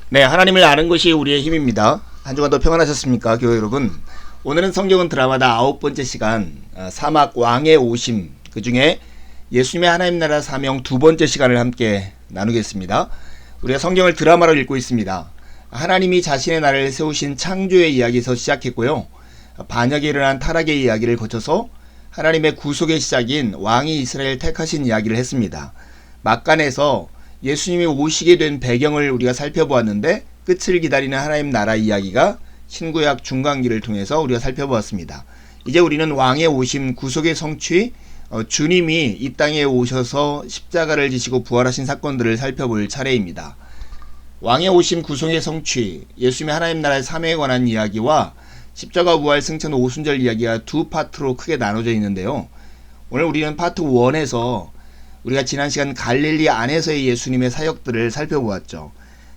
네, 하나님을 아는 것이 우리의 힘입니다. 한 주간도 평안하셨습니까, 교회 여러분? 오늘은 성경은 드라마다 9번째 시간, 사막 왕의 오심, 그 중에 예수님의 하나님 나라 사명 2번째 시간을 함께 나누겠습니다. 우리가 성경을 드라마로 읽고 있습니다. 하나님이 자신의 나라를 세우신 창조의 이야기에서 시작했고요. 반역에 일어난 타락의 이야기를 거쳐서 하나님의 구속의 시작인 왕이 이스라엘 택하신 이야기를 했습니다. 막간에서 예수님이 오시게 된 배경을 우리가 살펴보았는데 끝을 기다리는 하나님 나라 이야기가 신구약 중간기를 통해서 우리가 살펴보았습니다. 이제 우리는 왕의 오심, 구속의 성취, 주님이 이 땅에 오셔서 십자가를 지시고 부활하신 사건들을 살펴볼 차례입니다. 왕의 오심, 구속의 성취, 예수님의 하나님 나라의 사명에 관한 이야기와 십자가 부활 승천 오순절 이야기가 두 파트로 크게 나눠져 있는데요. 오늘 우리는 파트 1에서 우리가 지난 시간 갈릴리 안에서의 예수님의 사역들을 살펴보았죠.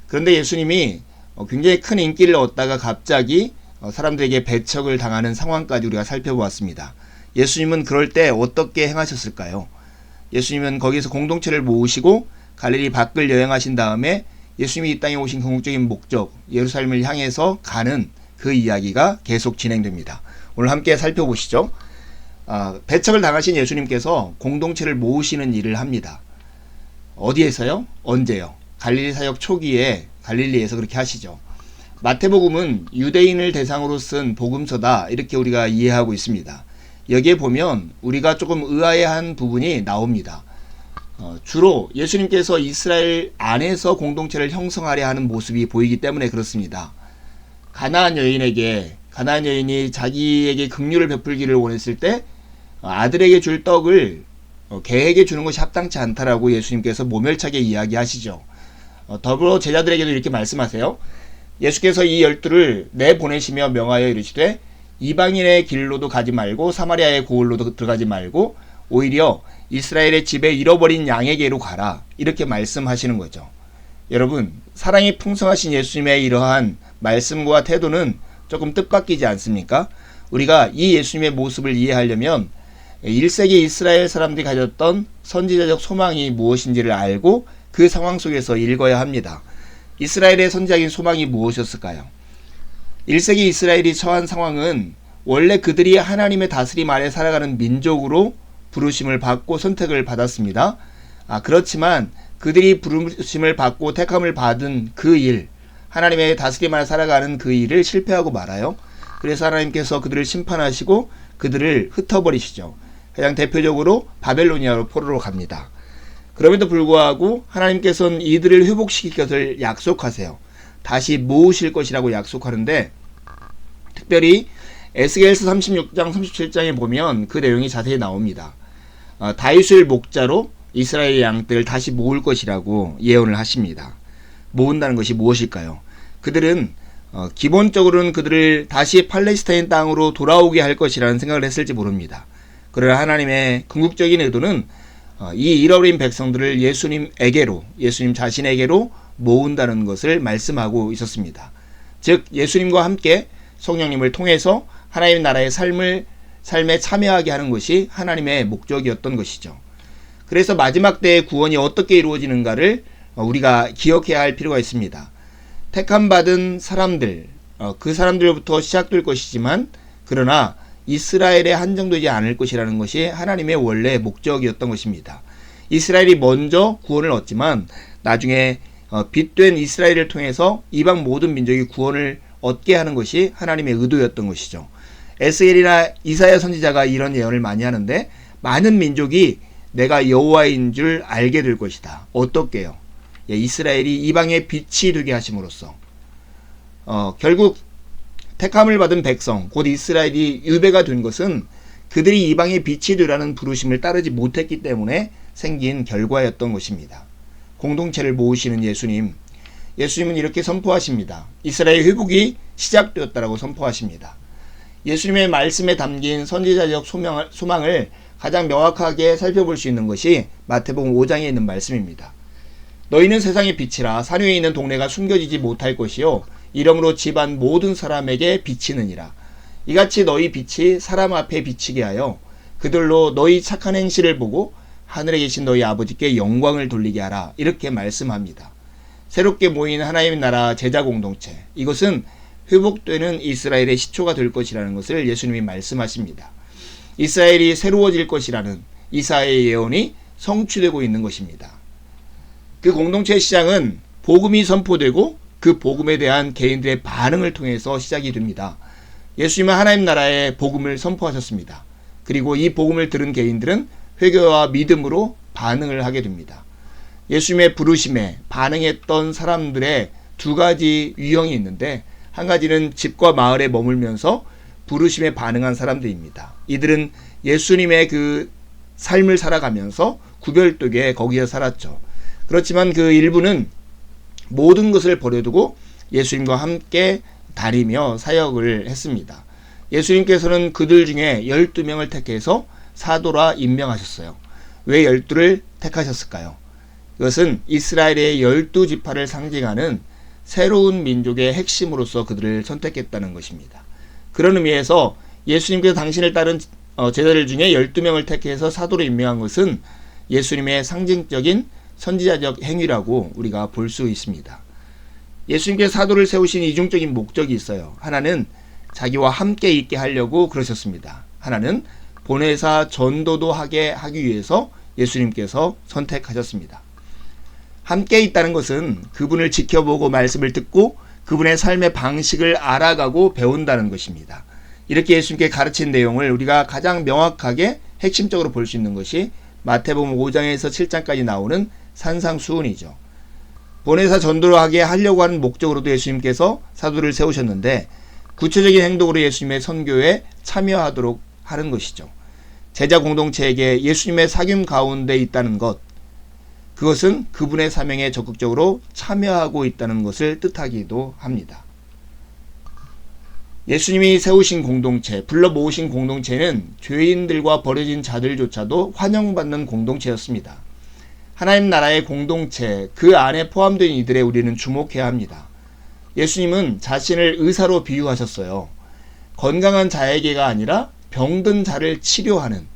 그런데 예수님이 굉장히 큰 인기를 얻다가 갑자기 사람들에게 배척을 당하는 상황까지 우리가 살펴보았습니다. 예수님은 그럴 때 어떻게 행하셨을까요? 예수님은 거기서 공동체를 모으시고 갈릴리 밖을 여행하신 다음에 예수님이 이 땅에 오신 궁극적인 목적, 예루살렘을 향해서 가는 그 이야기가 계속 진행됩니다. 오늘 함께 살펴보시죠. 배척을 당하신 예수님께서 공동체를 모으시는 일을 합니다. 어디에서요? 언제요? 갈릴리 사역 초기에 갈릴리에서 그렇게 하시죠. 마태복음은 유대인을 대상으로 쓴 복음서다, 이렇게 우리가 이해하고 있습니다. 여기에 보면 우리가 조금 의아해한 부분이 나옵니다. 주로 예수님께서 이스라엘 안에서 공동체를 형성하려 하는 모습이 보이기 때문에 그렇습니다. 가나안 여인이 자기에게 긍휼을 베풀기를 원했을 때 아들에게 줄 떡을 개에게 주는 것이 합당치 않다라고 예수님께서 모멸차게 이야기하시죠. 더불어 제자들에게도 이렇게 말씀하세요. 예수께서 이 12를 내보내시며 명하여 이르시되 이방인의 길로도 가지 말고 사마리아의 고을로도 들어가지 말고 오히려 이스라엘의 집에 잃어버린 양에게로 가라, 이렇게 말씀하시는 거죠. 여러분, 사랑이 풍성하신 예수님의 이러한 말씀과 태도는 조금 뜻밖이지 않습니까? 우리가 이 예수님의 모습을 이해하려면 1세기 이스라엘 사람들이 가졌던 선지자적 소망이 무엇인지를 알고 그 상황 속에서 읽어야 합니다. 이스라엘의 선지자적인 소망이 무엇이었을까요? 1세기 이스라엘이 처한 상황은 원래 그들이 하나님의 다스림 아래 살아가는 민족으로 부르심을 받고 선택을 받았습니다. 그렇지만 그들이 부르심을 받고 택함을 받은 그 일, 하나님의 다스림 아래 살아가는 그 일을 실패하고 말아요. 그래서 하나님께서 그들을 심판하시고 그들을 흩어버리시죠. 가장 대표적으로 바벨로니아로 포로로 갑니다. 그럼에도 불구하고 하나님께서는 이들을 회복시킬 것을 약속하세요. 다시 모으실 것이라고 약속하는데, 특별히 에스겔서 36장 37장에 보면 그 내용이 자세히 나옵니다. 다윗을 목자로 이스라엘의 양떼를 다시 모을 것이라고 예언을 하십니다. 모은다는 것이 무엇일까요? 그들은 기본적으로는 그들을 다시 팔레스타인 땅으로 돌아오게 할 것이라는 생각을 했을지 모릅니다. 그러나 하나님의 궁극적인 의도는 이 잃어버린 백성들을 예수님 자신에게로 모은다는 것을 말씀하고 있었습니다. 즉 예수님과 함께 성령님을 통해서 하나님 나라의 삶에 참여하게 하는 것이 하나님의 목적이었던 것이죠. 그래서 마지막 때의 구원이 어떻게 이루어지는가를 우리가 기억해야 할 필요가 있습니다. 택함받은 사람들, 그 사람들로부터 시작될 것이지만 그러나 이스라엘에 한정되지 않을 것이라는 것이 하나님의 원래 목적이었던 것입니다. 이스라엘이 먼저 구원을 얻지만 나중에 빛된 이스라엘을 통해서 이방 모든 민족이 구원을 얻게 하는 것이 하나님의 의도였던 것이죠. 에스겔이나 이사야 선지자가 이런 예언을 많이 하는데, 많은 민족이 내가 여호와인 줄 알게 될 것이다. 어떻게요? 이스라엘이 이방의 빛이 되게 하심으로써 결국 택함을 받은 백성, 곧 이스라엘이 유배가 된 것은 그들이 이방의 빛이 되라는 부르심을 따르지 못했기 때문에 생긴 결과였던 것입니다. 공동체를 모으시는 예수님은 이렇게 선포하십니다. 이스라엘 회복이 시작되었다라고 선포하십니다. 예수님의 말씀에 담긴 선지자적 소망을 가장 명확하게 살펴볼 수 있는 것이 마태복음 5장에 있는 말씀입니다. 너희는 세상의 빛이라. 산 위에 있는 동네가 숨겨지지 못할 것이요 이러므로 집안 모든 사람에게 비치느니라. 이같이 너희 빛이 사람 앞에 비치게 하여 그들로 너희 착한 행실을 보고 하늘에 계신 너희 아버지께 영광을 돌리게 하라. 이렇게 말씀합니다. 새롭게 모인 하나님의 나라 제자 공동체, 이것은 회복되는 이스라엘의 시초가 될 것이라는 것을 예수님이 말씀하십니다. 이스라엘이 새로워질 것이라는 이사야의 예언이 성취되고 있는 것입니다. 그 공동체의 시작은 복음이 선포되고 그 복음에 대한 개인들의 반응을 통해서 시작이 됩니다. 예수님은 하나님 나라의 복음을 선포하셨습니다. 그리고 이 복음을 들은 개인들은 회개와 믿음으로 반응을 하게 됩니다. 예수님의 부르심에 반응했던 사람들의 두 가지 유형이 있는데, 한 가지는 집과 마을에 머물면서 부르심에 반응한 사람들입니다. 이들은 예수님의 그 삶을 살아가면서 구별되게 거기에 살았죠. 그렇지만 그 일부는 모든 것을 버려두고 예수님과 함께 다니며 사역을 했습니다. 예수님께서는 그들 중에 12명을 택해서 사도라 임명하셨어요. 왜 12를 택하셨을까요? 이것은 이스라엘의 12지파를 상징하는 새로운 민족의 핵심으로서 그들을 선택했다는 것입니다. 그런 의미에서 예수님께서 당신을 따른 제자들 중에 12명을 택해서 사도로 임명한 것은 예수님의 상징적인 선지자적 행위라고 우리가 볼 수 있습니다. 예수님께서 사도를 세우신 이중적인 목적이 있어요. 하나는 자기와 함께 있게 하려고 그러셨습니다. 하나는 보내사 전도도 하기 위해서 예수님께서 선택하셨습니다. 함께 있다는 것은 그분을 지켜보고 말씀을 듣고 그분의 삶의 방식을 알아가고 배운다는 것입니다. 이렇게 예수님께 가르친 내용을 우리가 가장 명확하게 핵심적으로 볼 수 있는 것이 마태복음 5장에서 7장까지 나오는 산상수훈이죠. 보내사 전도를 하게 하려고 하는 목적으로도 예수님께서 사도를 세우셨는데, 구체적인 행동으로 예수님의 선교에 참여하도록 하는 것이죠. 제자 공동체에게 예수님의 사귐 가운데 있다는 것, 그것은 그분의 사명에 적극적으로 참여하고 있다는 것을 뜻하기도 합니다. 예수님이 세우신 공동체, 불러 모으신 공동체는 죄인들과 버려진 자들조차도 환영받는 공동체였습니다. 하나님 나라의 공동체, 그 안에 포함된 이들에 우리는 주목해야 합니다. 예수님은 자신을 의사로 비유하셨어요. 건강한 자에게가 아니라 병든 자를 치료하는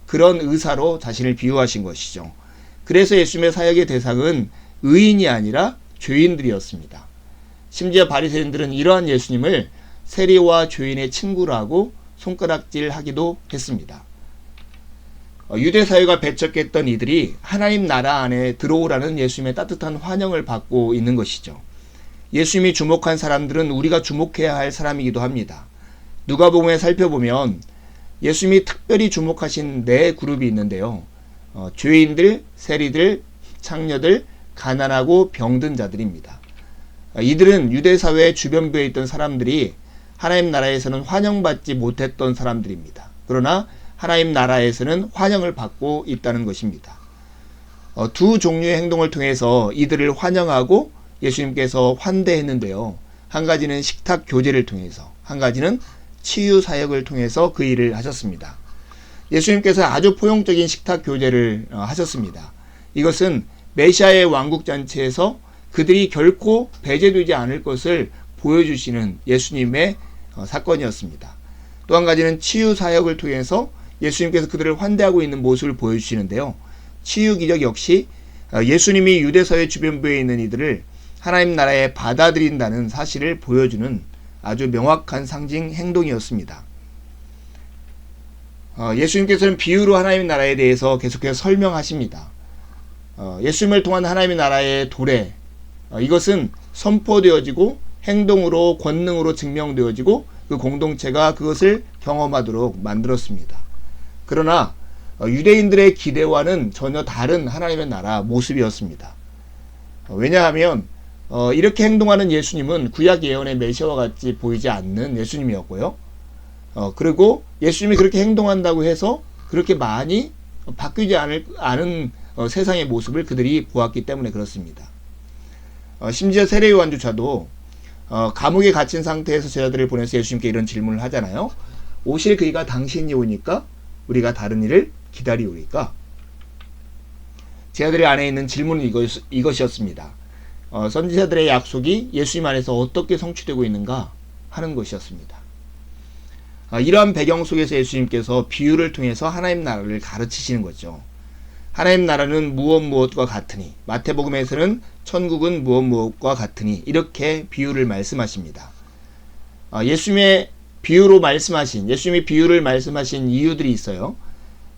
그런 의사로 자신을 비유하신 것이죠. 그래서 예수님의 사역의 대상은 의인이 아니라 죄인들이었습니다. 심지어 바리새인들은 이러한 예수님을 세리와 죄인의 친구라고 손가락질하기도 했습니다. 유대 사회가 배척했던 이들이 하나님 나라 안에 들어오라는 예수님의 따뜻한 환영을 받고 있는 것이죠. 예수님이 주목한 사람들은 우리가 주목해야 할 사람이기도 합니다. 누가복음에 살펴보면 예수님이 특별히 주목하신 네 그룹이 있는데요. 죄인들, 세리들, 창녀들, 가난하고 병든 자들입니다. 이들은 유대 사회의 주변부에 있던 사람들이 하나님 나라에서는 환영받지 못했던 사람들입니다. 그러나 하나님 나라에서는 환영을 받고 있다는 것입니다. 두 종류의 행동을 통해서 이들을 환영하고 예수님께서 환대했는데요. 한 가지는 식탁 교제를 통해서, 한 가지는 치유 사역을 통해서 그 일을 하셨습니다. 예수님께서 아주 포용적인 식탁 교제를 하셨습니다. 이것은 메시아의 왕국잔치에서 그들이 결코 배제되지 않을 것을 보여주시는 예수님의 사건이었습니다. 또 한 가지는 치유 사역을 통해서 예수님께서 그들을 환대하고 있는 모습을 보여주시는데요. 치유 기적 역시 예수님이 유대사회 주변부에 있는 이들을 하나님 나라에 받아들인다는 사실을 보여주는 아주 명확한 상징 행동이었습니다. 예수님께서는 비유로 하나님 나라에 대해서 계속해서 설명하십니다. 예수님을 통한 하나님의 나라의 도래, 이것은 선포되어지고 행동으로 권능으로 증명되어지고 그 공동체가 그것을 경험하도록 만들었습니다. 그러나 유대인들의 기대와는 전혀 다른 하나님의 나라 모습이었습니다. 왜냐하면 이렇게 행동하는 예수님은 구약 예언의 메시아와 같이 보이지 않는 예수님이었고요. 그리고 예수님이 그렇게 행동한다고 해서 그렇게 많이 바뀌지 않은 세상의 모습을 그들이 보았기 때문에 그렇습니다. 심지어 세례 요한조차도 감옥에 갇힌 상태에서 제자들을 보내서 예수님께 이런 질문을 하잖아요. 오실 그이가 당신이 오니까 우리가 다른 일을 기다리오리까? 제자들의 안에 있는 질문은 이것이었습니다. 선지자들의 약속이 예수님 안에서 어떻게 성취되고 있는가 하는 것이었습니다. 이러한 배경 속에서 예수님께서 비유를 통해서 하나님 나라를 가르치시는 거죠. 하나님 나라는 무엇과 같으니, 마태복음에서는 천국은 무엇과 같으니 이렇게 비유를 말씀하십니다. 예수님이 비유를 말씀하신 이유들이 있어요.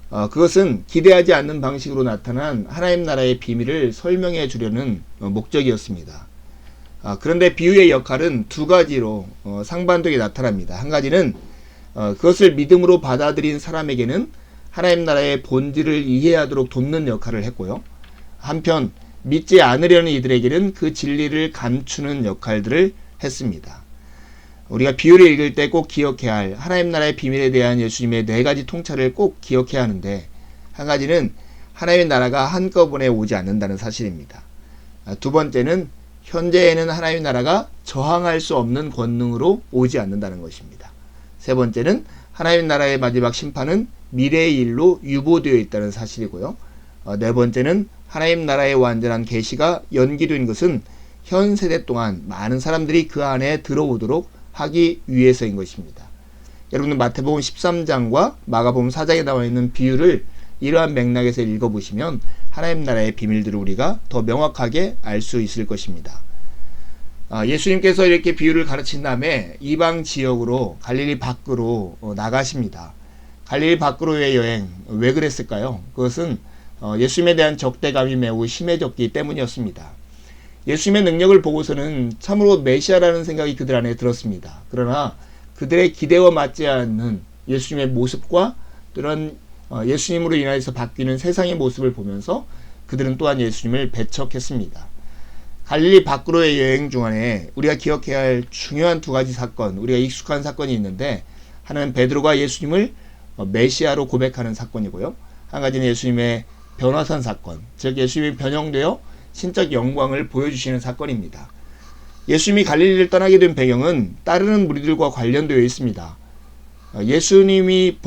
그것은 기대하지 않는 방식으로 나타난 하나님 나라의 비밀을 설명해 주려는 목적이었습니다. 그런데 비유의 역할은 두 가지로 상반되게 나타납니다. 한 가지는 그것을 믿음으로 받아들인 사람에게는 하나님 나라의 본질을 이해하도록 돕는 역할을 했고요. 한편 믿지 않으려는 이들에게는 그 진리를 감추는 역할들을 했습니다. 우리가 비유를 읽을 때 꼭 기억해야 할 하나님 나라의 비밀에 대한 예수님의 네 가지 통찰을 꼭 기억해야 하는데, 한 가지는 하나님의 나라가 한꺼번에 오지 않는다는 사실입니다. 두 번째는 현재에는 하나님의 나라가 저항할 수 없는 권능으로 오지 않는다는 것입니다. 세 번째는 하나님의 나라의 마지막 심판은 미래의 일로 유보되어 있다는 사실이고요. 네 번째는 하나님 나라의 완전한 계시가 연기된 것은 현 세대 동안 많은 사람들이 그 안에 들어오도록 하기 위해서인 것입니다. 여러분은 마태복음 13장과 마가복음 4장에 나와 있는 비유를 이러한 맥락에서 읽어보시면 하나님 나라의 비밀들을 우리가 더 명확하게 알 수 있을 것입니다. 예수님께서 이렇게 비유를 가르친 다음에 이방 지역으로 갈릴리 밖으로 나가십니다. 갈릴리 밖으로의 여행, 왜 그랬을까요? 그것은 예수님에 대한 적대감이 매우 심해졌기 때문이었습니다. 예수님의 능력을 보고서는 참으로 메시아라는 생각이 그들 안에 들었습니다. 그러나 그들의 기대와 맞지 않는 예수님의 모습과 또한 예수님으로 인하여서 바뀌는 세상의 모습을 보면서 그들은 또한 예수님을 배척했습니다. 갈릴리 밖으로의 여행 중간에 우리가 기억해야 할 중요한 두 가지 사건, 우리가 익숙한 사건이 있는데, 하나는 베드로가 예수님을 메시아로 고백하는 사건이고요. 한 가지는 예수님의 변화산 사건, 즉 예수님이 변형되어 신적 영광을 보여주시는 사건입니다. 예수님이 갈릴리를 떠나게 된 배경은 따르는 무리들과 관련되어 있습니다. 예수님이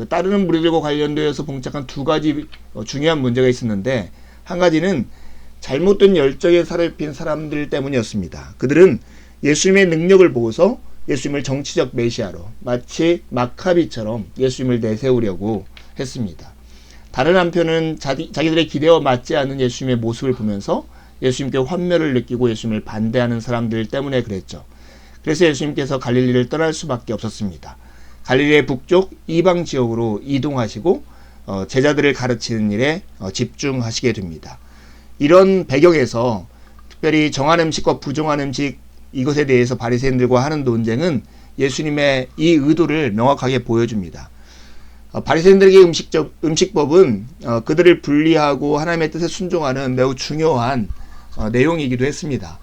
따르는 무리들과 관련되어서 봉착한 두 가지 중요한 문제가 있었는데, 한 가지는 잘못된 열정에 사로잡힌 사람들 때문이었습니다. 그들은 예수님의 능력을 보고서 예수님을 정치적 메시아로, 마치 마카비처럼 예수님을 내세우려고 했습니다. 다른 한편은 자기들의 기대와 맞지 않는 예수님의 모습을 보면서 예수님께 환멸을 느끼고 예수님을 반대하는 사람들 때문에 그랬죠. 그래서 예수님께서 갈릴리를 떠날 수밖에 없었습니다. 갈릴리의 북쪽 이방 지역으로 이동하시고 제자들을 가르치는 일에 집중하시게 됩니다. 이런 배경에서 특별히 정한 음식과 부정한 음식, 이것에 대해서 바리새인들과 하는 논쟁은 예수님의 이 의도를 명확하게 보여줍니다. 바리새인들에게 음식법은 그들을 분리하고 하나님의 뜻에 순종하는 매우 중요한 내용이기도 했습니다.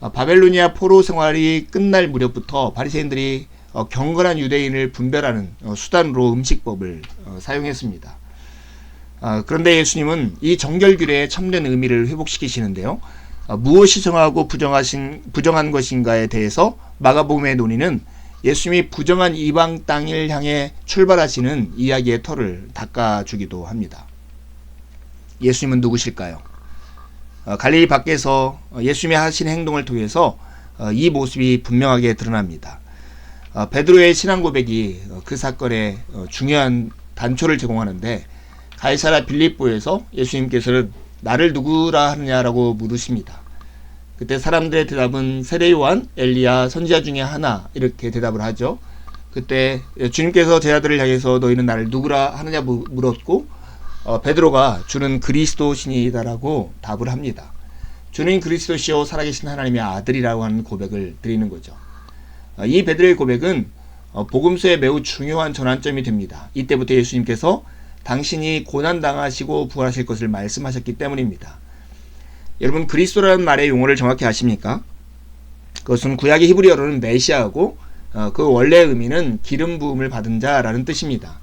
바벨로니아 포로 생활이 끝날 무렵부터 바리새인들이 경건한 유대인을 분별하는 수단으로 음식법을 사용했습니다. 그런데 예수님은 이 정결규례의 참된 의미를 회복시키시는데요. 무엇이 정하고 부정한 것인가에 대해서 마가복음의 논의는 예수님이 부정한 이방 땅을 향해 출발하시는 이야기의 털을 닦아주기도 합니다. 예수님은 누구실까요? 갈릴리 밖에서 예수님이 하신 행동을 통해서 이 모습이 분명하게 드러납니다. 베드로의 신앙 고백이 그 사건의 중요한 단초를 제공하는데, 가이사랴 빌립보에서 예수님께서는 나를 누구라 하느냐라고 물으십니다. 그때 사람들의 대답은 세례 요한, 엘리야, 선지자 중에 하나, 이렇게 대답을 하죠. 그때 주님께서 제자들을 향해서 너희는 나를 누구라 하느냐 물었고, 베드로가 주는 그리스도시니다라고 답을 합니다. 주는 그리스도시요 살아계신 하나님의 아들이라고 하는 고백을 드리는 거죠. 이 베드로의 고백은 복음서에 매우 중요한 전환점이 됩니다. 이때부터 예수님께서 당신이 고난당하시고 부활하실 것을 말씀하셨기 때문입니다. 여러분, 그리스도라는 말의 용어를 정확히 아십니까? 그것은 구약의 히브리어로는 메시아고 그 원래 의미는 기름 부음을 받은 자라는 뜻입니다.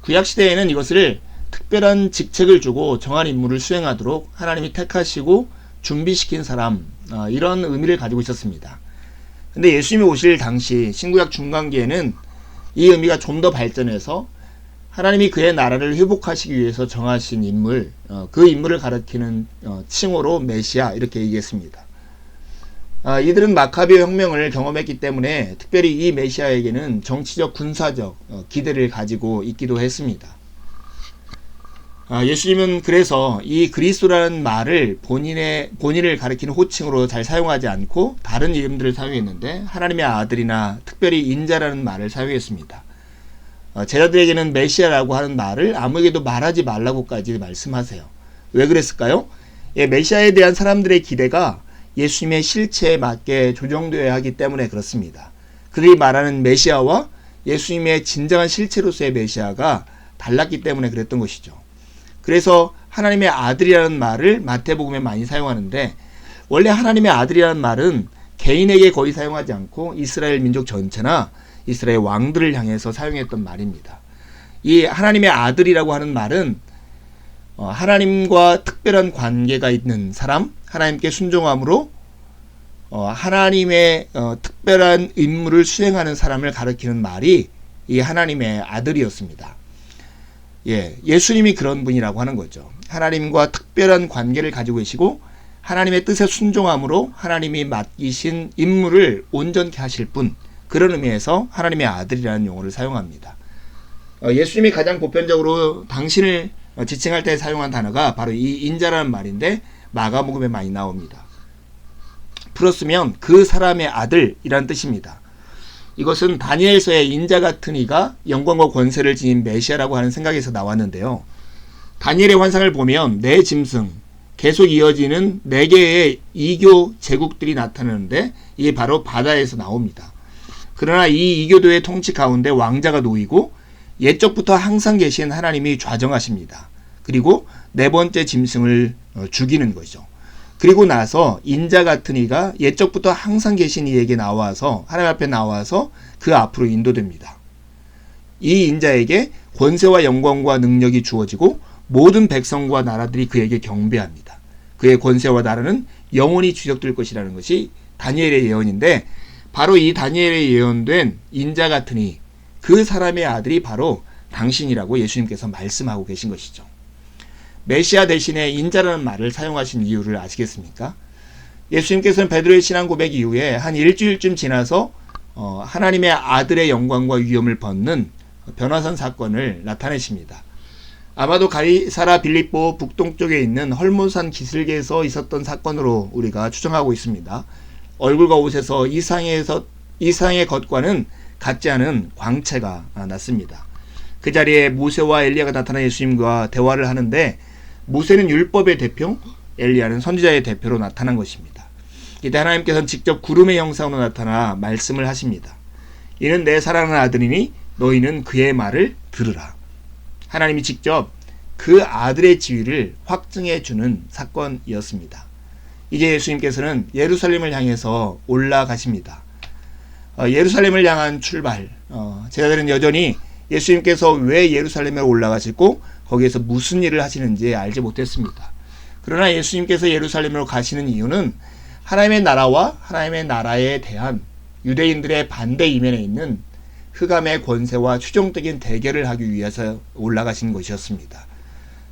구약 시대에는 이것을 특별한 직책을 주고 정한 임무를 수행하도록 하나님이 택하시고 준비시킨 사람, 이런 의미를 가지고 있었습니다. 근데 예수님이 오실 당시 신구약 중간기에는 이 의미가 좀 더 발전해서 하나님이 그의 나라를 회복하시기 위해서 정하신 인물, 그 인물을 가리키는 칭호로 메시아 이렇게 얘기했습니다. 이들은 마카베 혁명을 경험했기 때문에 특별히 이 메시아에게는 정치적 군사적 기대를 가지고 있기도 했습니다. 예수님은 그래서 이 그리스도라는 말을 본인을 가리키는 호칭으로 잘 사용하지 않고 다른 이름들을 사용했는데 하나님의 아들이나 특별히 인자라는 말을 사용했습니다. 제자들에게는 메시아라고 하는 말을 아무에게도 말하지 말라고까지 말씀하세요. 왜 그랬을까요? 메시아에 대한 사람들의 기대가 예수님의 실체에 맞게 조정되어야 하기 때문에 그렇습니다. 그들이 말하는 메시아와 예수님의 진정한 실체로서의 메시아가 달랐기 때문에 그랬던 것이죠. 그래서 하나님의 아들이라는 말을 마태복음에 많이 사용하는데 원래 하나님의 아들이라는 말은 개인에게 거의 사용하지 않고 이스라엘 민족 전체나 이스라엘 왕들을 향해서 사용했던 말입니다. 이 하나님의 아들이라고 하는 말은 하나님과 특별한 관계가 있는 사람, 하나님께 순종함으로 하나님의 특별한 임무를 수행하는 사람을 가리키는 말이 이 하나님의 아들이었습니다. 예수님이 그런 분이라고 하는 거죠. 하나님과 특별한 관계를 가지고 계시고 하나님의 뜻에 순종함으로 하나님이 맡기신 임무를 온전케 하실 분, 그런 의미에서 하나님의 아들이라는 용어를 사용합니다. 예수님이 가장 보편적으로 당신을 지칭할 때 사용한 단어가 바로 이 인자라는 말인데 마가복음에 많이 나옵니다. 풀었으면 그 사람의 아들이란 뜻입니다. 이것은 다니엘서의 인자 같은 이가 영광과 권세를 지닌 메시아라고 하는 생각에서 나왔는데요. 다니엘의 환상을 보면 네 짐승, 계속 이어지는 4개의 이교 제국들이 나타나는데 이게 바로 바다에서 나옵니다. 그러나 이 이교도의 통치 가운데 왕자가 놓이고 옛적부터 항상 계신 하나님이 좌정하십니다. 그리고 4번째 짐승을 죽이는 거죠. 그리고 나서 인자 같은 이가 옛적부터 항상 계신 이에게 나와서 하나님 앞에 나와서 그 앞으로 인도됩니다. 이 인자에게 권세와 영광과 능력이 주어지고 모든 백성과 나라들이 그에게 경배합니다. 그의 권세와 나라는 영원히 지속될 것이라는 것이 다니엘의 예언인데 바로 이 다니엘의 예언된 인자 같은 이, 그 사람의 아들이 바로 당신이라고 예수님께서 말씀하고 계신 것이죠. 메시아 대신에 인자라는 말을 사용하신 이유를 아시겠습니까? 예수님께서는 베드로의 신앙 고백 이후에 한 일주일쯤 지나서 하나님의 아들의 영광과 위엄을 벗는 변화산 사건을 나타내십니다. 아마도 가이사라 빌립보 북동쪽에 있는 헐몬산 기슭에서 있었던 사건으로 우리가 추정하고 있습니다. 얼굴과 옷에서 이상의 것과는 같지 않은 광채가 났습니다. 그 자리에 모세와 엘리야가 나타나 예수님과 대화를 하는데 모세는 율법의 대표, 엘리야는 선지자의 대표로 나타난 것입니다. 이때 하나님께서는 직접 구름의 형상으로 나타나 말씀을 하십니다. 이는 내 사랑하는 아들이니 너희는 그의 말을 들으라. 하나님이 직접 그 아들의 지위를 확증해 주는 사건이었습니다. 이제 예수님께서는 예루살렘을 향해서 올라가십니다. 예루살렘을 향한 출발, 제자들은 여전히 예수님께서 왜 예루살렘에 올라가시고 거기에서 무슨 일을 하시는지 알지 못했습니다. 그러나 예수님께서 예루살렘으로 가시는 이유는 하나님의 나라와 하나님의 나라에 대한 유대인들의 반대 이면에 있는 흑암의 권세와 최종적인 대결을 하기 위해서 올라가신 것이었습니다.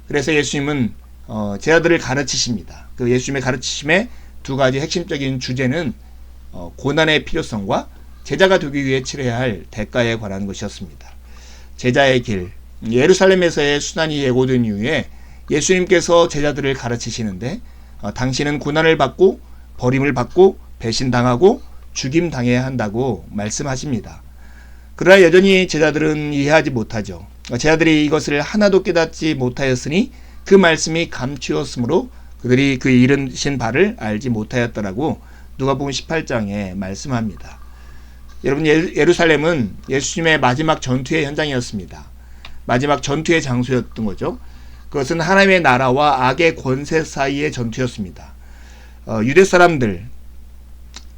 그래서 예수님은 제자들을 가르치십니다. 그 예수님의 가르치심의 2가지 핵심적인 주제는 고난의 필요성과 제자가 되기 위해 치러야 할 대가에 관한 것이었습니다. 제자의 길, 예루살렘에서의 순환이 예고된 이후에 예수님께서 제자들을 가르치시는데 당신은 고난을 받고 버림을 받고 배신당하고 죽임당해야 한다고 말씀하십니다. 그러나 여전히 제자들은 이해하지 못하죠. 제자들이 이것을 하나도 깨닫지 못하였으니 그 말씀이 감추었으므로 그들이 그 이르신 바를 알지 못하였더라고 누가복음 18장에 말씀합니다. 여러분, 예루살렘은 예수님의 마지막 전투의 현장이었습니다. 마지막 전투의 장소였던 거죠. 그것은 하나님의 나라와 악의 권세 사이의 전투였습니다. 유대 사람들,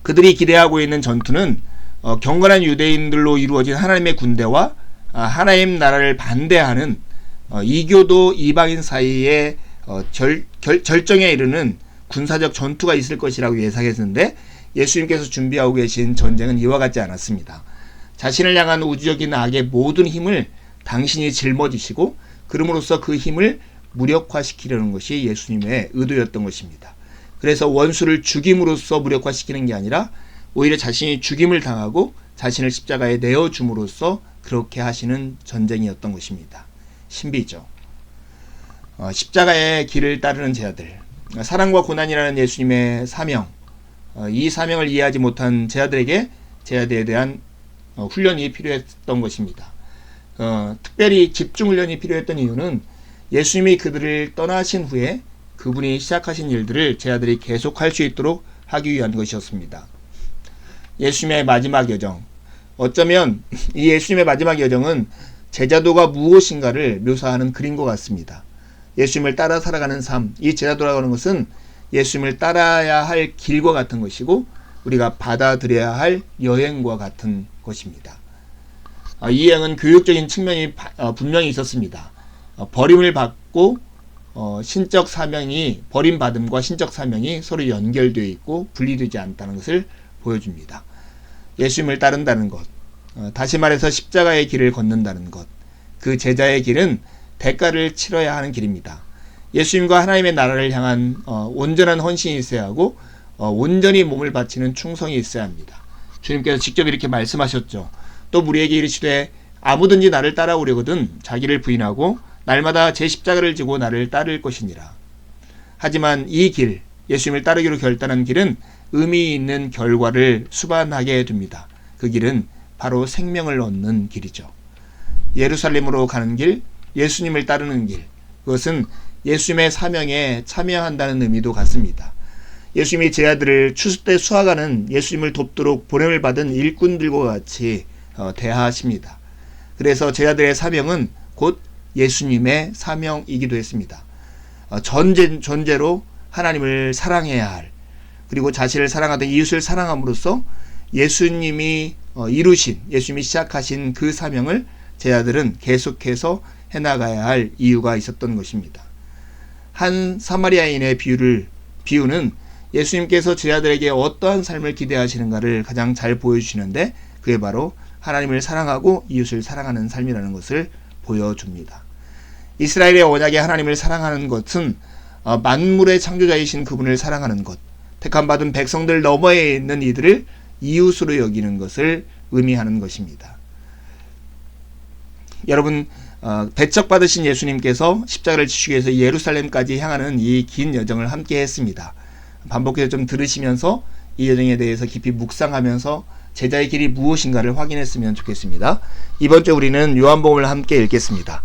그들이 기대하고 있는 전투는 경건한 유대인들로 이루어진 하나님의 군대와 하나님 나라를 반대하는 이교도 이방인 사이에 절정에 이르는 군사적 전투가 있을 것이라고 예상했는데 예수님께서 준비하고 계신 전쟁은 이와 같지 않았습니다. 자신을 향한 우주적인 악의 모든 힘을 당신이 짊어지시고 그럼으로써 그 힘을 무력화시키려는 것이 예수님의 의도였던 것입니다. 그래서 원수를 죽임으로써 무력화시키는 게 아니라 오히려 자신이 죽임을 당하고 자신을 십자가에 내어줌으로써 그렇게 하시는 전쟁이었던 것입니다. 신비죠. 십자가의 길을 따르는 제자들, 사랑과 고난이라는 예수님의 사명, 이 사명을 이해하지 못한 제자들에게 제자들에 대한 훈련이 필요했던 것입니다. 특별히 집중훈련이 필요했던 이유는 예수님이 그들을 떠나신 후에 그분이 시작하신 일들을 제자들이 계속할 수 있도록 하기 위한 것이었습니다. 예수님의 마지막 여정, 어쩌면 이 예수님의 마지막 여정은 제자도가 무엇인가를 묘사하는 그림과 같습니다. 예수님을 따라 살아가는 삶, 이 제자도라고 하는 것은 예수님을 따라야 할 길과 같은 것이고 우리가 받아들여야 할 여행과 같은 것입니다. 이 여행은 교육적인 측면이 분명히 있었습니다. 버림을 받고 신적 사명이, 버림받음과 신적 사명이 서로 연결되어 있고 분리되지 않다는 것을 보여줍니다. 예수님을 따른다는 것, 다시 말해서 십자가의 길을 걷는다는 것, 그 제자의 길은 대가를 치러야 하는 길입니다. 예수님과 하나님의 나라를 향한 온전한 헌신이 있어야 하고 온전히 몸을 바치는 충성이 있어야 합니다. 주님께서 직접 이렇게 말씀하셨죠. 또 우리에게 이르시되 아무든지 나를 따라오려거든 자기를 부인하고 날마다 제 십자가를 지고 나를 따를 것이니라. 하지만 이 길, 예수님을 따르기로 결단한 길은 의미 있는 결과를 수반하게 됩니다. 그 길은 바로 생명을 얻는 길이죠. 예루살렘으로 가는 길, 예수님을 따르는 길, 그것은 예수님의 사명에 참여한다는 의미도 같습니다. 예수님이 제자들을 추수 때 수확하는 예수님을 돕도록 보냄을 받은 일꾼들과 같이 대하십니다. 그래서 제자들의 사명은 곧 예수님의 사명이기도 했습니다. 전제로 하나님을 사랑해야 할, 그리고 자신을 사랑하던 이웃을 사랑함으로써 예수님이 이루신, 예수님이 시작하신 그 사명을 제자들은 계속해서 해나가야 할 이유가 있었던 것입니다. 한 사마리아인의 비유는 예수님께서 제자들에게 어떠한 삶을 기대하시는가를 가장 잘 보여주시는데 그게 바로 하나님을 사랑하고 이웃을 사랑하는 삶이라는 것을 보여줍니다. 이스라엘의 언약에 하나님을 사랑하는 것은 만물의 창조자이신 그분을 사랑하는 것, 택함받은 백성들 너머에 있는 이들을 이웃으로 여기는 것을 의미하는 것입니다. 여러분, 배척받으신 예수님께서 십자가를 지시기 위해서 예루살렘까지 향하는 이 긴 여정을 함께 했습니다. 반복해서 좀 들으시면서 이 여정에 대해서 깊이 묵상하면서 제자의 길이 무엇인가를 확인했으면 좋겠습니다. 이번 주 우리는 요한복음을 함께 읽겠습니다.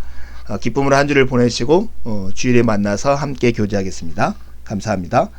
기쁨으로 한 주를 보내시고 주일에 만나서 함께 교제하겠습니다. 감사합니다.